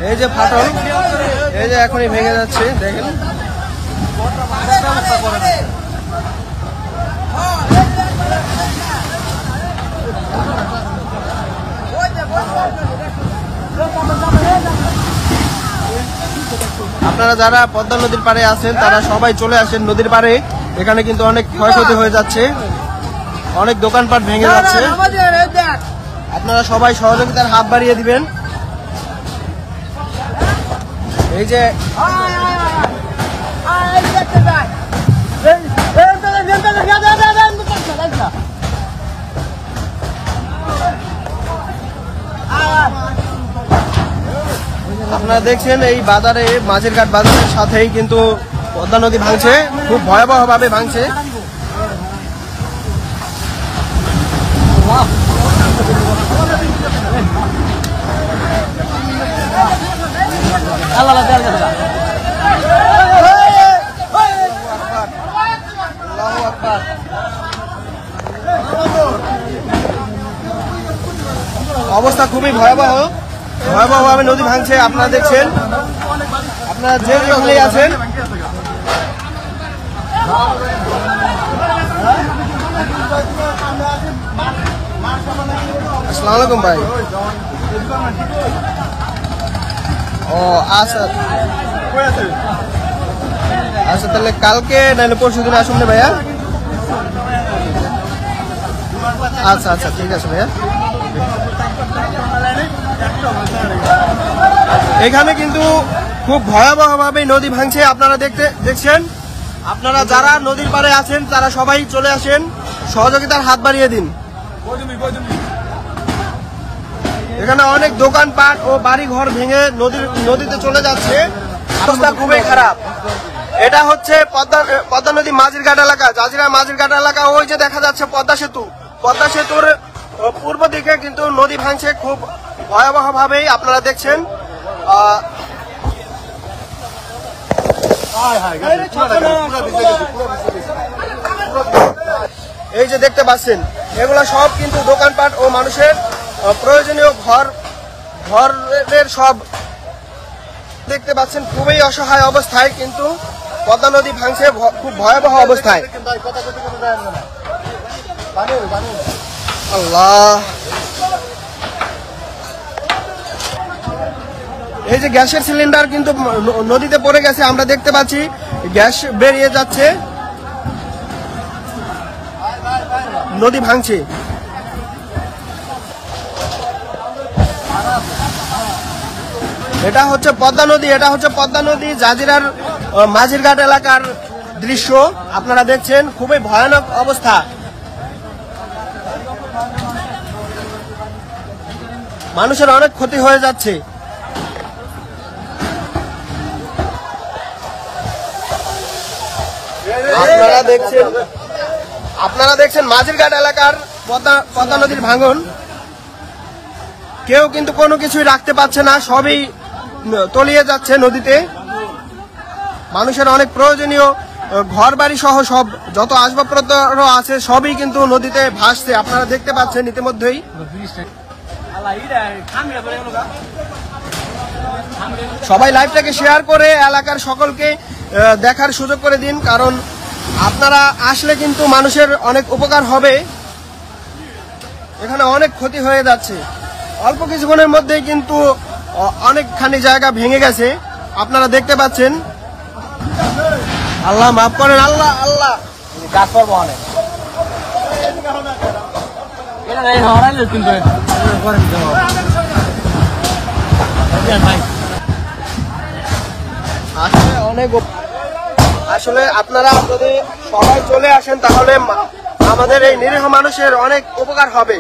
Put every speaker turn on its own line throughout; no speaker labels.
এই যে ফাটল, এই যে এখনই ভেঙে যাচ্ছে, দেখেন। আপনারা যারা পদ্মা নদীর পাড়ে আছেন তারা সবাই চলে আসেন নদীর পাড়ে। এখানে কিন্তু অনেক ক্ষয়ক্ষতি হয়ে যাচ্ছে, অনেক দোকানপাট ভেঙে যাচ্ছে। আপনারা সবাই সহযোগিতার হাত বাড়িয়ে দিবেন। এই যে আপনারা দেখছেন এই বাজারে, মাঝের ঘাট বাজারের সাথেই কিন্তু পদ্মা নদী ভাঙছে, খুব ভয়াবহ ভাবে ভাঙছে। অবস্থা খুবই ভয়াবহ, ভয়াবহভাবে নদী ভাঙছে। আপনারা দেখছেন, আপনারা যে যেখানেই আছেন। আসসালামু আলাইকুম ভাই। ও আচ্ছা আচ্ছা, তাহলে কালকে নাহলে পরশু দিন আসুন না ভাইয়া। আচ্ছা আচ্ছা, ঠিক আছে ভাইয়া। এখানে কিন্তু খুব ভয়াবহভাবে নদী ভাঙছে, আপনারা দেখছেন। আপনারা যারা নদীর পাড়ে আছেন তারা সবাই চলে আসেন, সহযোগিতার হাত বাড়িয়ে দিন। এখানে অনেক দোকানপাট ও বাড়ি ঘর ভেঙে নদীতে চলে যাচ্ছে, অবস্থা খুবই খারাপ। এটা হচ্ছে পদ্মা নদী মাঝির ঘাট এলাকা, জাজিরা মাঝির ঘাট এলাকা। ওই যে দেখা যাচ্ছে পদ্মা সেতু, পদ্মা সেতুর পূর্ব দিকে কিন্তু নদী ভাঙছে খুব ভয়াবহ ভাবেই, আপনারা দেখছেন। এই যে দেখতে পাচ্ছেন, এগুলা সব কিন্তু দোকানপাট ও মানুষের প্রয়োজনীয় ঘরের সব দেখতে পাচ্ছেন। খুবই অসহায় অবস্থায় কিন্তু পদ্মা নদী ভাঙছে খুব ভয়াবহ অবস্থায়। আল্লাহ, এই যে গ্যাসের সিলিন্ডার কিন্তু নদীতে পড়ে গেছে, আমরা দেখতে পাচ্ছি গ্যাস বেরিয়ে যাচ্ছে, নদী ভাঙছে। এটা হচ্ছে পদ্মা নদী, এটা হচ্ছে পদ্মা নদী জাজিরার মাঝির ঘাট এলাকার দৃশ্য আপনারা দেখছেন। খুবই ভয়ানক অবস্থা। মানুষের অনেক ক্ষতি হয়ে যাচ্ছে। আপনারা দেখছেন মাঝির ঘাট এলাকার পদ্মা নদীর ভাঙন। কেউ কিন্তু কোনো কিছুই রাখতে পারছে না, সবই তলিয়ে যাচ্ছে নদীতে। মানুষের অনেক প্রয়োজনীয় ঘর বাড়ি সহ সব যত আসবাবপত্র আছে সবই কিন্তু নদীতে ভাসছে, আপনারা দেখতে পাচ্ছেন ইতিমধ্যেই। সবাই লাইভটাকে শেয়ার করে এলাকার সকলকে দেখার সুযোগ করে দিন, কারণ আপনারা আসলে কিন্তু মানুষের অনেক উপকার হবে। এখানে অনেক ক্ষতি হয়ে যাচ্ছে, অল্প কিছুক্ষণের মধ্যেই কিন্তু অনেকখানি জায়গা ভেঙে গেছে, আপনারা দেখতে পাচ্ছেন। আল্লাহ মাফ করেন, আল্লাহ আল্লাহ। আসলে আপনারা যদি সবাই চলে আসেন তাহলে আমাদের এই নিরীহ মানুষের অনেক উপকার হবে।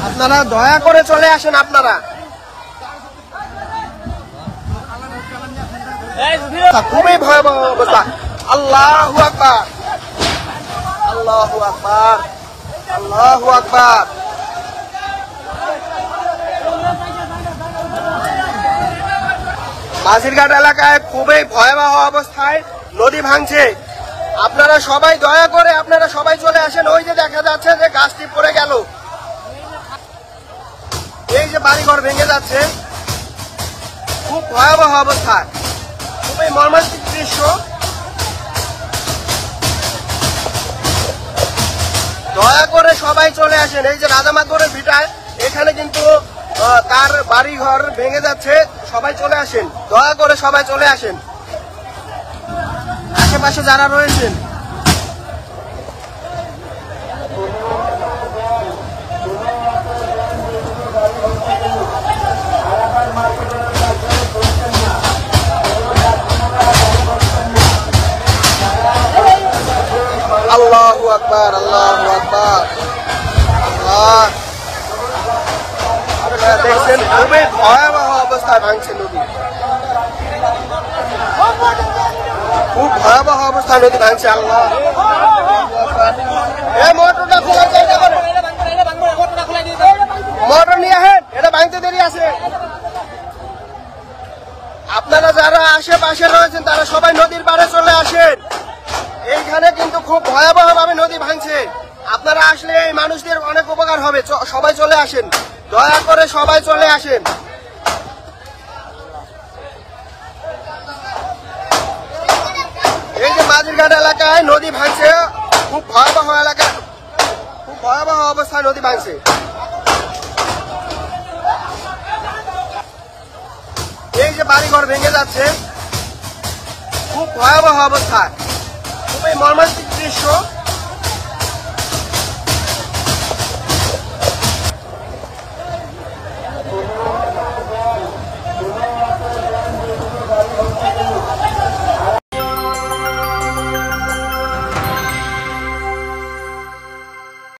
আপনারা দয়া করে চলে আসেন। আপনারা খুবই ভয়াবহ অবস্থা। আল্লাহু আকবার, আল্লাহু আকবার, আল্লাহু আকবার। মাঝিরঘাট এলাকায় খুবই ভয়াবহ অবস্থায় নদী ভাঙছে। আপনারা সবাই দয়া করে আপনারা সবাই চলে আসেন। ওই যে দেখা যাচ্ছে যে গাছটি পড়ে গেল, বাড়িঘর ভেঙে যাচ্ছে, খুব ভয়াবহ অবস্থা, খুবই মর্মান্তিক দৃশ্য। দয়া করে সবাই চলে আসেন। এই যে রাজামাতপুরের ভিটায় এখানে কিন্তু তার বাড়িঘর ভেঙে যাচ্ছে, সবাই চলে আসেন, দয়া করে সবাই চলে আসেন, আশেপাশে যারা রয়েছেন। আল্লাহু আকবার, আল্লাহু আকবার। আল্লাহ, আপনারা দেখছেন খুবই ভয়াবহ অবস্থায় ভাঙছে নদী, খুব ভয়াবহ অবস্থায় নদী ভাঙছে। আল্লাহ, এই মোটরটা খোলার চেষ্টা করেন, মোটর নিয়ে আসেন, এটা ভাঙতে দেরি আছে। আপনারা যারা আশেপাশে রয়েছেন তারা সবাই নদীর পাড়ে চলে আসেন। এইখানে কিন্তু খুব ভয়াবহ ভাবে নদী ভাঙছে। আপনারা আসলে এই মানুষদের অনেক উপকার হবে, সবাই চলে আসেন, দয়া করে সবাই চলে আসেন। এই যে মাঝিরঘাট এলাকায় নদী ভাঙছে, খুব ভয়াবহ এলাকা, খুব ভয়াবহ অবস্থায় নদী ভাঙছে। এই যে বাড়িঘর ভেঙে যাচ্ছে, খুব ভয়াবহ অবস্থা, খুবই মর্মান্তিক দৃশ্য।